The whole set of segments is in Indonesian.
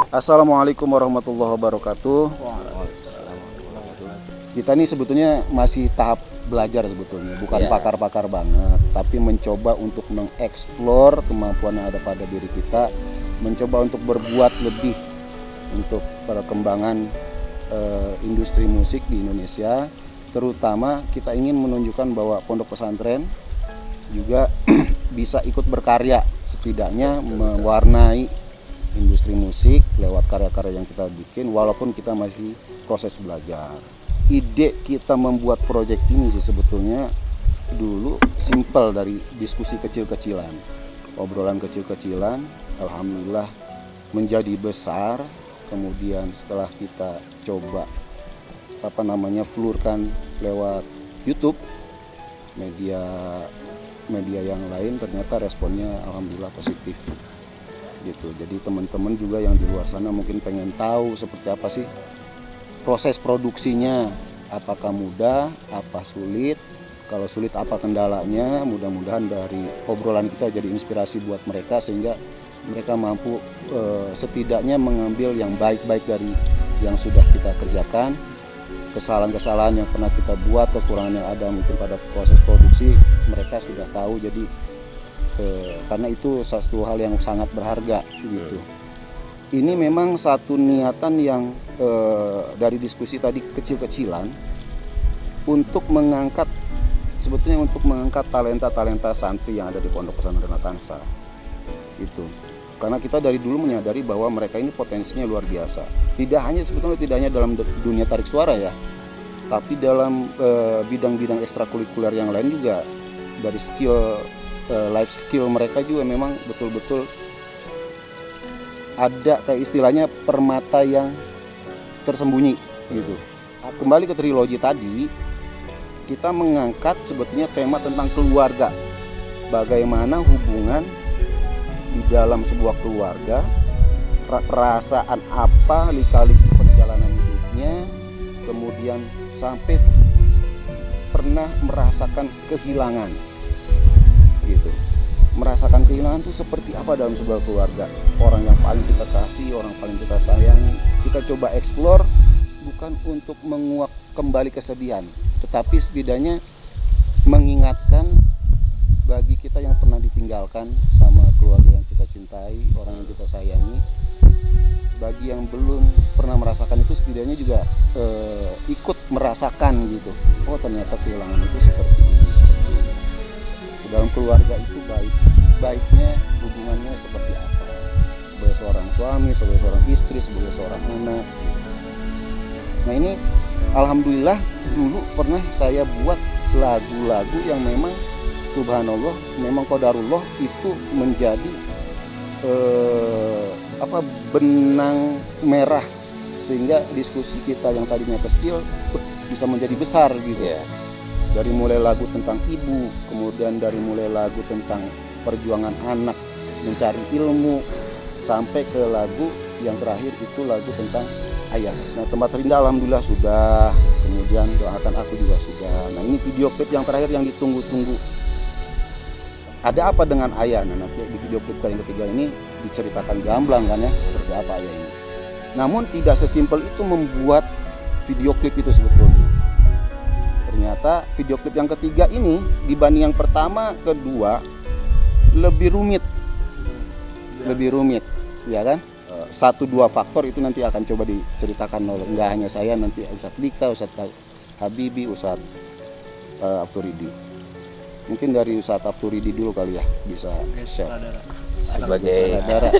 Assalamualaikum warahmatullahi wabarakatuh. Kita ini sebetulnya masih tahap belajar sebetulnya, bukan pakar-pakar banget, tapi mencoba untuk mengeksplor kemampuan yang ada pada diri kita, mencoba untuk berbuat lebih untuk perkembangan industri musik di Indonesia. Terutama kita ingin menunjukkan bahwa pondok pesantren juga bisa ikut berkarya, setidaknya mewarnai industri musik lewat karya-karya yang kita bikin, walaupun kita masih proses belajar. Ide kita membuat proyek ini sih sebetulnya dulu simple dari diskusi kecil-kecilan, obrolan kecil-kecilan, alhamdulillah menjadi besar. Kemudian setelah kita coba flurkan lewat YouTube, media yang lain, ternyata responnya alhamdulillah positif gitu. Jadi teman-teman juga yang di luar sana mungkin pengen tahu seperti apa sih proses produksinya, apakah mudah, apa sulit, kalau sulit apa kendalanya. Mudah-mudahan dari obrolan kita jadi inspirasi buat mereka sehingga mereka mampu setidaknya mengambil yang baik-baik dari yang sudah kita kerjakan, kesalahan-kesalahan yang pernah kita buat, kekurangan yang ada mungkin pada proses produksi mereka sudah tahu. Jadi karena itu satu hal yang sangat berharga gitu. Ini memang satu niatan yang dari diskusi tadi kecil-kecilan untuk mengangkat, sebetulnya untuk mengangkat talenta-talenta santri yang ada di Pondok Pesantren Atansa gitu. Karena kita dari dulu menyadari bahwa mereka ini potensinya luar biasa. Sebetulnya tidak hanya dalam dunia tarik suara ya, tapi dalam bidang-bidang ekstrakurikuler yang lain juga. Dari life skill mereka juga memang betul-betul ada kayak istilahnya permata yang tersembunyi gitu. Kembali ke trilogi tadi, kita mengangkat sebetulnya tema tentang keluarga. Bagaimana hubungan di dalam sebuah keluarga, perasaan apa lika-liku perjalanan hidupnya, kemudian sampai pernah merasakan kehilangan gitu. Merasakan kehilangan itu seperti apa dalam sebuah keluarga, orang yang paling kita kasih, orang paling kita sayangi. Kita coba eksplor bukan untuk menguak kembali kesedihan, tetapi setidaknya mengingatkan bagi kita yang pernah ditinggalkan sama keluarga yang kita cintai, orang yang kita sayangi. Bagi yang belum pernah merasakan itu, setidaknya juga ikut merasakan gitu. Oh ternyata kehilangan itu seperti ini. Dalam keluarga itu baiknya hubungannya seperti apa, sebagai seorang suami, sebagai seorang istri, sebagai seorang anak. Nah ini alhamdulillah dulu pernah saya buat lagu-lagu yang memang subhanallah, memang qadarullah itu menjadi benang merah sehingga diskusi kita yang tadinya kecil bisa menjadi besar gitu ya. Dari mulai lagu tentang ibu, kemudian dari mulai lagu tentang perjuangan anak mencari ilmu, sampai ke lagu yang terakhir itu lagu tentang ayah. Nah tempat terindah alhamdulillah sudah, kemudian doakan aku juga sudah. Nah ini video klip yang terakhir yang ditunggu-tunggu, ada apa dengan ayah. Nah nanti di video klip yang ketiga ini diceritakan gamblang kan ya, seperti apa ayah ini. Namun tidak sesimpel itu membuat video klip itu sebetulnya. Ternyata video klip yang ketiga ini dibanding yang pertama, kedua lebih rumit, ya kan? 1-2 faktor itu nanti akan coba diceritakan oleh nggak hanya saya, nanti Ustadz Dika, Ustadz Habibi, Ustadz Afturidi. Mungkin dari Ustadz Afturidi dulu kali ya bisa share sebagai saudara.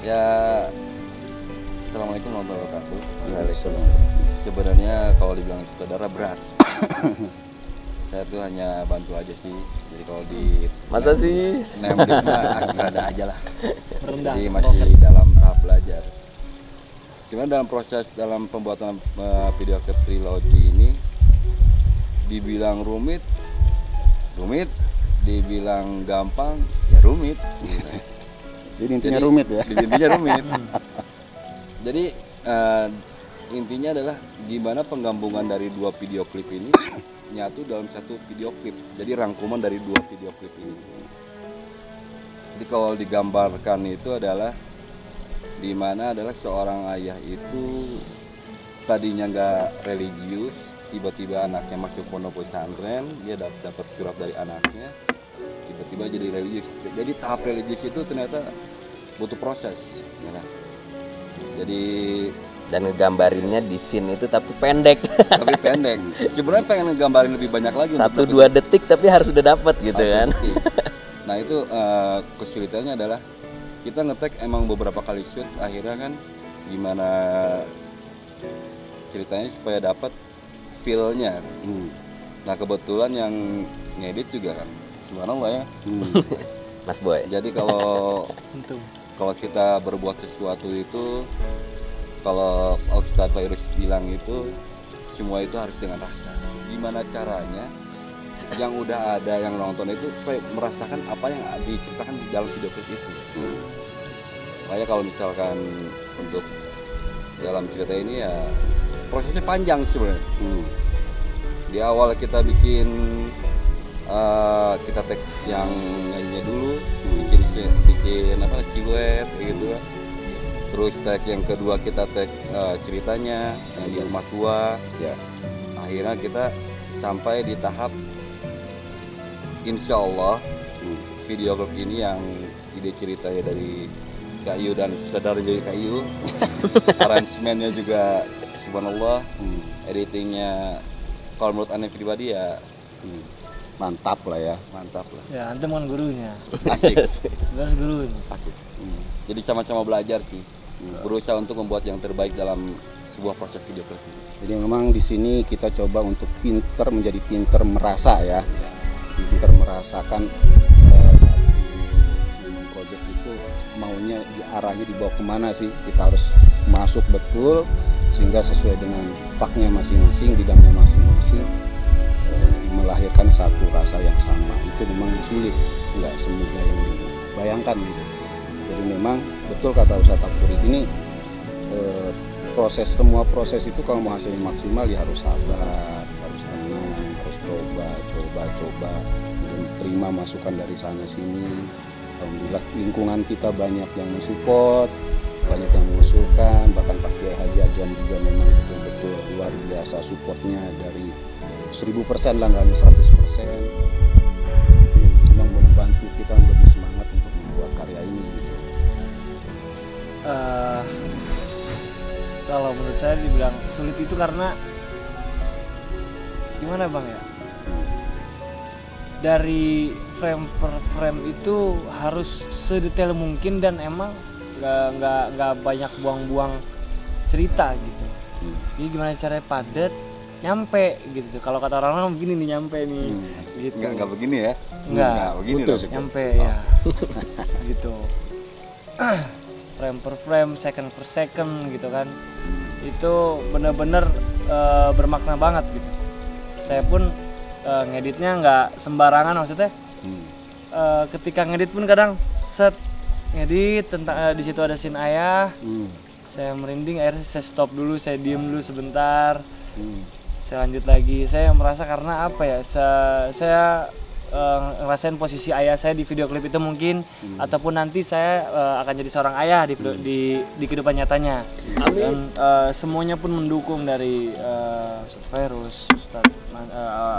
Ya, assalamualaikum warahmatullahi wabarakatuh. Sebenarnya kalau dibilang saudara berat. Saya tuh hanya bantu aja sih. Jadi kalau di masa sih ada aja lah. Jadi masih dalam tahap belajar. Sebenarnya dalam pembuatan video klip trilogi ini dibilang rumit, dibilang gampang, ya rumit. Jadi intinya rumit ya. Intinya rumit. Jadi intinya adalah gimana penggabungan dari 2 video klip ini nyatu dalam satu video klip. Jadi rangkuman dari 2 video klip ini. Jadi kalau digambarkan itu adalah di mana adalah seorang ayah itu tadinya nggak religius, tiba-tiba anaknya masuk pondok pesantren, dia dapat surat dari anaknya, tiba-tiba jadi religius. Jadi tahap religius itu ternyata butuh proses, ya kan? Jadi Dan ngegambarinnya di scene itu tapi pendek. tapi pendek. Sebenarnya pengen ngegambarin lebih banyak lagi. 1-2 detik tapi harus udah dapet gitu kan. Nah itu kesulitannya adalah kita ngetek emang beberapa kali shoot, akhirnya kan gimana ceritanya supaya dapat feel-nya. Nah kebetulan yang ngedit juga kan subhanallah ya. Mas Boy. Jadi kalau kita berbuat sesuatu itu, kalau Ustadz Virus bilang itu semua itu harus dengan rasa. Gimana caranya yang udah ada yang nonton itu supaya merasakan apa yang diceritakan di dalam video klip itu. Makanya kalau misalkan untuk dalam cerita ini ya prosesnya panjang sebenarnya. Di awal kita bikin kita take yang nyanyinya dulu, bikin apa siluet gitu. Terus tag yang kedua kita tag ceritanya yang di rumah tua. Ya. Akhirnya kita sampai di tahap insya Allah video klip ini yang ide ceritanya dari Kak Yu dan saudara jadi Kak Yu. Aransemennya juga subhanallah. Editingnya kalau menurut aneh pribadi ya Mantap lah ya. mantap lah. Ya, antum kan gurunya. Asik. Harus gurunya. Asik. Jadi sama-sama belajar sih. Berusaha untuk membuat yang terbaik dalam sebuah proses video klip ini. Jadi memang di sini kita coba untuk menjadi pinter merasa ya. Pinter merasakan satu memang project itu maunya diarahnya dibawa kemana sih. Kita harus masuk betul sehingga sesuai dengan faknya masing-masing, bidangnya masing-masing, melahirkan satu rasa yang sama. Itu memang sulit, nggak semudah yang dibayangkan gitu. Jadi memang betul kata Ustadz Afuri ini semua proses itu kalau mau hasilnya maksimal ya harus sabar, harus tenang, harus coba dan terima masukan dari sana sini. Alhamdulillah lingkungan kita banyak yang mensupport, banyak yang mengusulkan, bahkan Pak Kiai Haji Adrian juga memang betul-betul luar biasa supportnya dari 1000% lah, nggak hanya 100%. Memang membantu kita lebih semangat untuk membuat karya ini gitu. Kalau menurut saya dibilang sulit itu karena gimana bang ya, dari frame per frame itu harus sedetail mungkin dan emang nggak banyak buang-buang cerita gitu. Jadi gimana caranya padat nyampe gitu. Kalau kata orang-orang begini nih nyampe nih gitu. Enggak begini ya? Enggak begini putus. dong. Nyampe ya gitu. Frame per frame, second per second gitu kan. Itu bener-bener bermakna banget gitu. Saya pun ngeditnya nggak sembarangan, maksudnya ketika ngedit pun kadang set ngedit tentang di situ ada scene ayah, saya merinding, akhirnya saya stop dulu, saya diem dulu sebentar, saya lanjut lagi. Saya merasa karena apa ya, saya ngerasain posisi ayah saya di video klip itu mungkin, ataupun nanti saya akan jadi seorang ayah di kehidupan nyatanya. Dan semuanya pun mendukung dari Ustadz Virus, Ustadz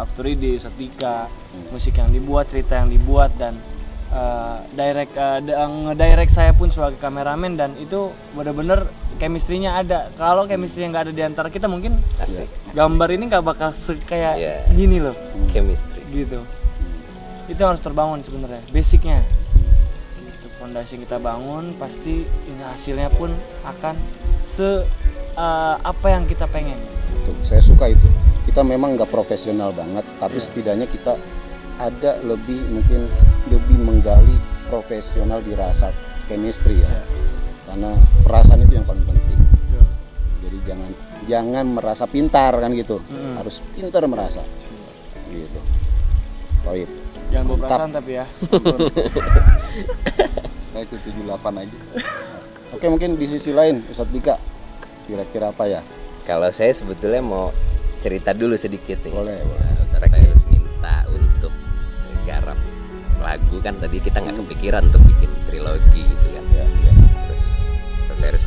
Afturidi, Ustadz Dika, musik yang dibuat, cerita yang dibuat, dan ngedirect saya pun sebagai kameramen, dan itu bener-bener chemistry-nya ada. Kalau chemistry-nya nggak ada di antara kita mungkin gambar ini nggak bakal kayak gini loh, Chemistry gitu. Itu harus terbangun sebenarnya, basicnya. Itu fondasi yang kita bangun, pasti ini hasilnya pun akan apa yang kita pengen. Betul, saya suka itu. Kita memang nggak profesional banget, tapi setidaknya kita ada mungkin lebih menggali profesional di rasa chemistry ya. Karena perasaan itu yang paling penting. Jadi jangan merasa pintar kan gitu, harus pintar merasa. Gitu. Toib. Jangan bawa perasaan tapi ya. Kayak itu 78 aja. Oke, mungkin di sisi lain Ustadz Dika kira-kira apa ya? Kalau saya sebetulnya mau cerita dulu sedikit nih. Boleh. Ustadz Virus minta untuk garap lagu kan, tadi kita nggak kepikiran untuk bikin trilogi gitu kan. Terus Ustadz Virus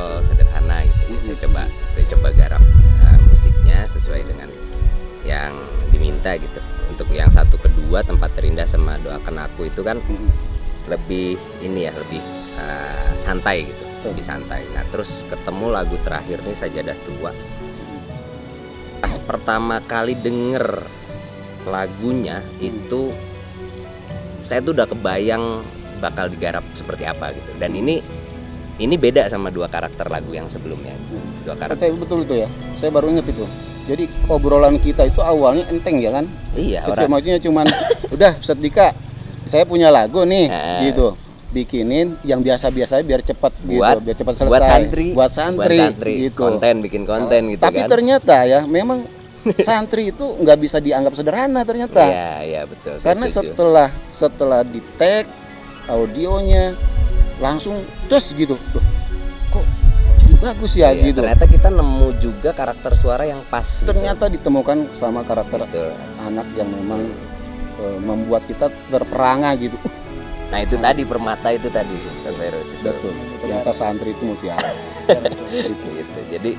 simple, sederhana gitu. Saya coba garap musiknya sesuai dengan yang diminta gitu. Untuk yang satu kedua, Tempat Terindah sama Doakan Aku itu kan lebih ini ya, lebih santai gitu, lebih santai. Nah terus ketemu lagu terakhir nih, Sajadah Tua. Pas pertama kali denger lagunya itu saya tuh udah kebayang bakal digarap seperti apa gitu. Dan ini beda sama dua karakter lagu yang sebelumnya. Dua karakter. Betul itu ya. Saya baru inget itu. Jadi obrolan kita itu awalnya enteng ya kan? Iya. Maksudnya cuman udah Ustadz Dika, saya punya lagu nih, gitu. Bikinin yang biasa-biasa biar cepat gitu, biar cepat selesai. Buat santri, gitu. Bikin konten gitu. Tapi kan. Ternyata ya memang santri itu nggak bisa dianggap sederhana ternyata. Iya betul. Karena setelah di tag audionya langsung terus gitu. Loh, kok jadi bagus ya gitu. Ternyata kita nemu juga karakter suara yang pas. Ternyata ditemukan sama karakter anak yang memang membuat kita terperangah gitu. Nah itu tadi Permata itu tadi Virus itu. Betul. Ternyata santri itu mutiara. gitu. Jadi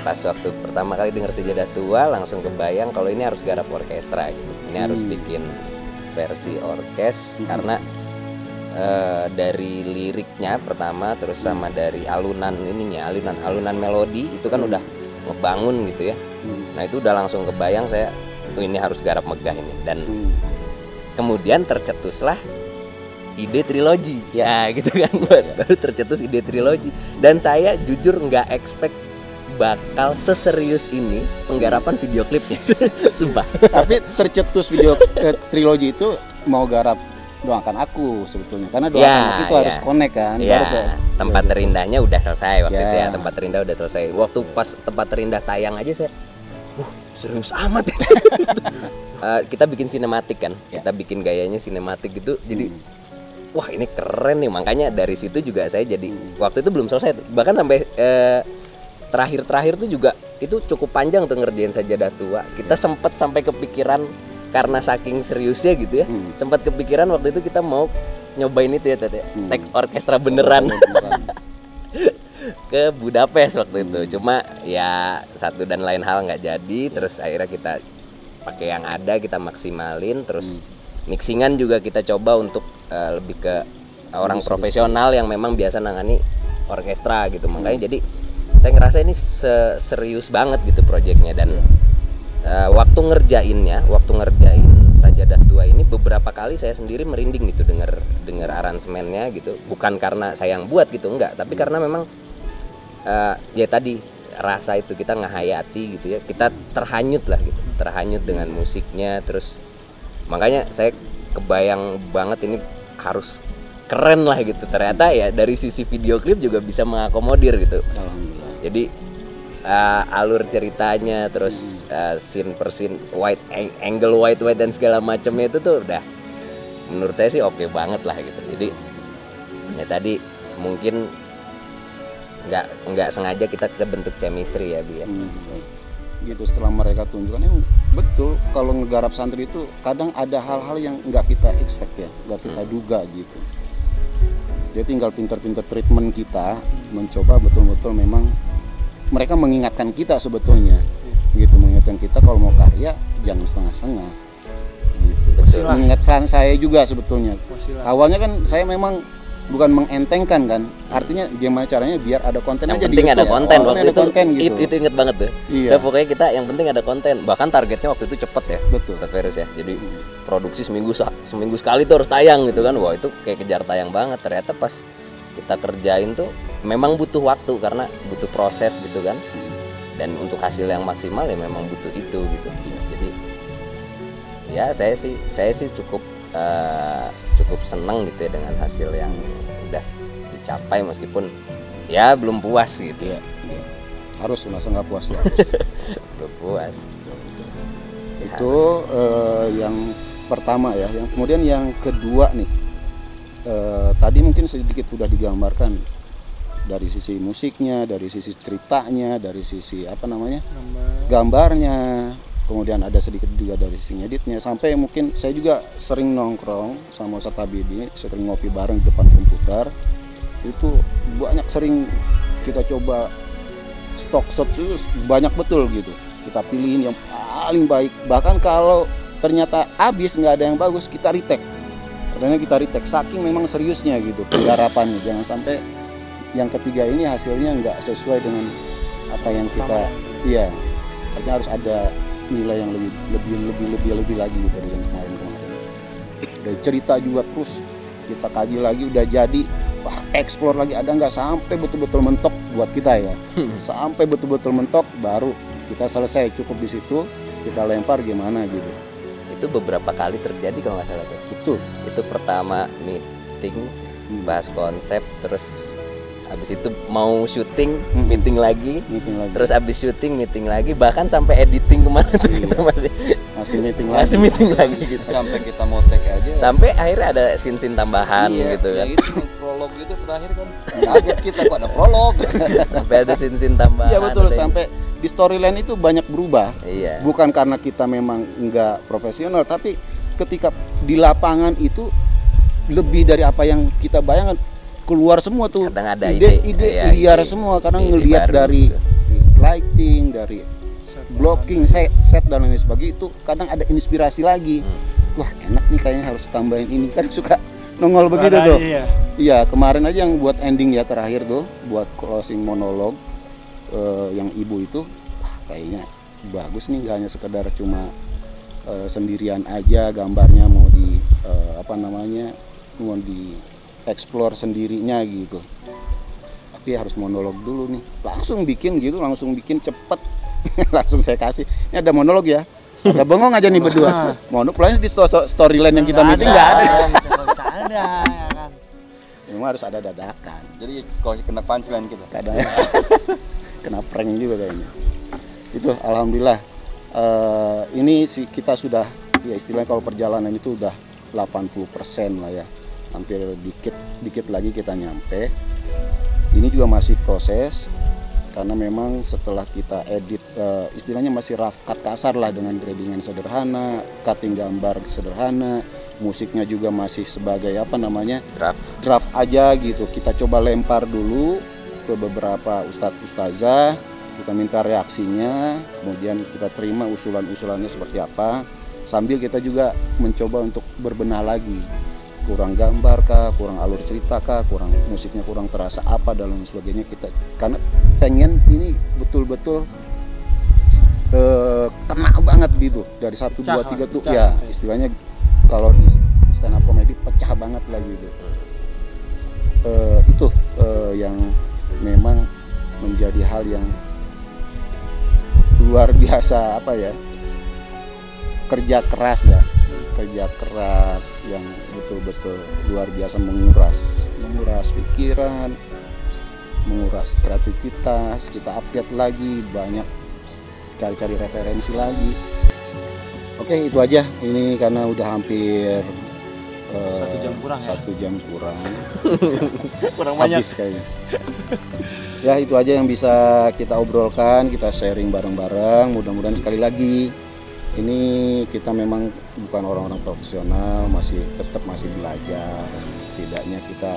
pas waktu pertama kali denger Sajadah Tua langsung kebayang kalau ini harus garap orkestra gitu. Ini harus bikin versi orkes karena dari liriknya pertama, terus sama dari alunan melodi itu kan udah ngebangun gitu ya. Nah itu udah langsung kebayang saya ini harus garap megah ini. Dan kemudian tercetuslah ide trilogi ya gitu kan. Baru tercetus ide trilogi. Dan saya jujur nggak expect bakal seserius ini penggarapan video klipnya. Sumpah. Tapi tercetus video trilogi itu mau garap Doakan Aku sebetulnya, karena Doakan Aku itu harus connect kan. Tempat Terindahnya udah selesai waktu itu ya. Tempat Terindah udah selesai. Waktu pas Tempat Terindah tayang aja saya serius amat. Kita bikin sinematik kan. Kita bikin gayanya sinematik gitu. Jadi wah ini keren nih. Makanya dari situ juga saya jadi waktu itu belum selesai. Bahkan sampai terakhir tuh juga itu cukup panjang tuh ngerjain Sajadah Tua. Kita sempet sampai kepikiran karena saking seriusnya gitu ya. Sempat kepikiran waktu itu kita mau nyobain itu ya tadi. Tag orkestra beneran. Ke Budapest waktu itu. Cuma ya satu dan lain hal nggak jadi. Terus akhirnya kita pakai yang ada, kita maksimalin. Terus mixingan juga kita coba untuk lebih ke orang profesional yang memang biasa nangani orkestra gitu. Makanya jadi saya ngerasa ini serius banget gitu proyeknya. Dan waktu ngerjain Sajadah Tua ini beberapa kali saya sendiri merinding gitu denger aransemennya gitu. Bukan karena saya yang buat gitu, enggak, tapi karena memang ya tadi rasa itu kita ngehayati gitu ya. Kita terhanyut lah gitu, terhanyut dengan musiknya. Terus makanya saya kebayang banget ini harus keren lah gitu. Ternyata ya dari sisi video klip juga bisa mengakomodir gitu. Jadi alur ceritanya, terus scene per scene, angle wide dan segala macamnya itu tuh udah menurut saya sih oke banget lah gitu. Jadi ya tadi mungkin nggak sengaja kita kebentuk chemistry ya Bi ya. Gitu setelah mereka tunjukkan betul kalau ngegarap santri itu kadang ada hal-hal yang nggak kita expect ya, nggak kita duga gitu. Dia tinggal pinter-pinter treatment kita, mencoba betul-betul memang mereka mengingatkan kita sebetulnya, gitu, mengingatkan kita kalau mau karya jangan setengah-setengah, gitu. Mengingatkan saya juga sebetulnya. Awalnya kan saya memang bukan mengentengkan kan, artinya gimana caranya biar ada konten yang aja. Penting ada konten waktu itu. Konten, gitu. Itu inget banget tuh. Iya. Nah, pokoknya kita yang penting ada konten. Bahkan targetnya waktu itu cepet ya. Betul. Virus ya. Jadi produksi seminggu sekali tuh harus tayang gitu kan. Wah itu kayak kejar tayang banget. Ternyata pas kita kerjain tuh memang butuh waktu karena butuh proses gitu kan. Dan untuk hasil yang maksimal ya memang butuh itu gitu. Jadi ya saya sih cukup senang gitu ya dengan hasil yang udah dicapai, meskipun ya belum puas gitu ya. Harus masa nggak puas belum puas. Itu yang pertama ya. Yang kemudian yang kedua nih, tadi mungkin sedikit sudah digambarkan dari sisi musiknya, dari sisi ceritanya, dari sisi gambarnya, kemudian ada sedikit juga dari sisi ngeditnya. Sampai mungkin saya juga sering nongkrong sama Ustadz Habibie, sering ngopi bareng di depan komputer. Itu banyak sering kita coba stock shot itu banyak betul gitu, kita pilihin yang paling baik. Bahkan kalau ternyata habis nggak ada yang bagus, kita retake. Karena kita retake saking memang seriusnya gitu penggarapannya. Jangan sampai yang ketiga ini hasilnya nggak sesuai dengan apa yang kita, iya, artinya harus ada nilai yang lebih lagi gitu dari yang kemarin. Dari cerita juga terus kita kaji lagi, udah jadi, wah, explore lagi, ada nggak, sampai betul-betul mentok buat kita ya. Sampai betul-betul mentok baru kita selesai, cukup di situ, kita lempar gimana gitu. Itu beberapa kali terjadi kalau nggak salah tuh. Betul. Itu pertama meeting, bahas konsep, terus habis itu mau syuting, meeting lagi, terus habis syuting meeting lagi, bahkan sampai editing kemana tuh kita masih meeting lagi gitu. Sampai kita mau take aja. Sampai akhirnya ada scene tambahan gitu kan. Itu prolog itu terakhir kan. Kaget kita kok ada prolog. Sampai ada scene tambahan. Iya betul, sampai di storyline itu banyak berubah. Iya. Bukan karena kita memang nggak profesional, tapi ketika di lapangan itu lebih dari apa yang kita bayangkan. Keluar semua tuh, kadang ada ide liar semua, kadang ngelihat dari lighting, dari blocking, set dan lain sebagainya, itu kadang ada inspirasi lagi. Wah, enak nih, kayaknya harus tambahin ini, kan suka nongol begitu tuh. Iya, kemarin aja yang buat ending ya terakhir tuh, buat closing monolog yang ibu itu, wah, kayaknya bagus nih, gak hanya sekedar cuma sendirian aja, gambarnya mau di mau di explore sendirinya gitu, tapi harus monolog dulu nih, langsung bikin cepet. Langsung saya kasih, ini ada monolog ya, ada bengong aja nih berdua, monolog lain di storyline yang kita meeting nggak ada. Ya kan, memang harus ada dadakan, jadi kalau kena punchline kita kadang kena prank juga kayaknya. Itu alhamdulillah ini sih kita sudah, ya istilahnya kalau perjalanan itu udah 80% lah ya, hampir dikit lagi kita nyampe. Ini juga masih proses, karena memang setelah kita edit, istilahnya masih rough cut kasar lah, dengan gradingan sederhana, cutting gambar sederhana, musiknya juga masih sebagai draft aja gitu. Kita coba lempar dulu ke beberapa ustadz-ustazah, kita minta reaksinya, kemudian kita terima usulannya seperti apa, sambil kita juga mencoba untuk berbenah lagi, kurang gambar kah, kurang alur cerita kah, kurang musiknya, kurang terasa apa dan lain sebagainya. Kita karena pengen ini betul-betul kena banget gitu, dari 1, 2, 3 tuh ya istilahnya kalau di stand up comedy pecah banget lah gitu. Itu yang memang menjadi hal yang luar biasa, kerja keras yang betul-betul luar biasa, menguras pikiran, menguras kreativitas. Kita update lagi, banyak cari referensi lagi. Oke, itu aja. Ini karena udah hampir 1 jam kurang. 1 jam kurang. Kurang banyak kayaknya. Ya, itu aja yang bisa kita obrolkan, kita sharing bareng-bareng. Mudah-mudahan sekali lagi, ini kita memang bukan orang-orang profesional, tetap masih belajar. Setidaknya kita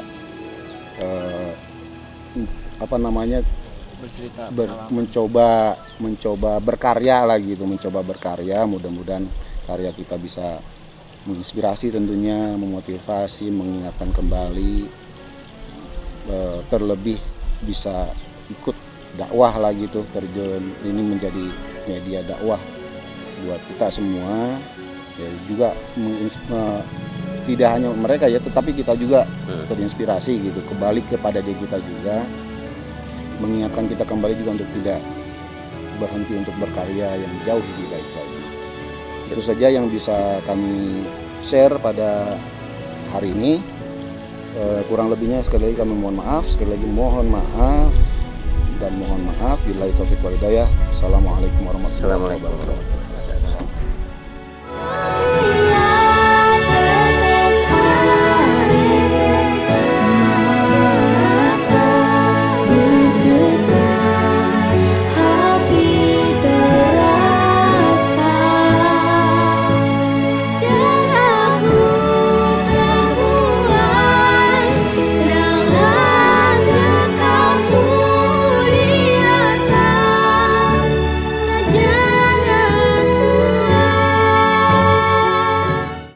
mencoba berkarya lagi gitu, mudah-mudahan karya kita bisa menginspirasi, tentunya memotivasi, mengingatkan kembali, terlebih bisa ikut dakwah lagi tuh, terjun ini menjadi media dakwah buat kita semua ya, juga tidak hanya mereka ya, tetapi kita juga terinspirasi gitu, kembali kepada diri kita juga, mengingatkan kita kembali juga untuk tidak berhenti untuk berkarya yang jauh lebih baik lagi. Itu saja yang bisa kami share pada hari ini. Kurang lebihnya sekali lagi kami mohon maaf, billahi taufiq wal hidayah. Assalamualaikum warahmatullahi wabarakatuh.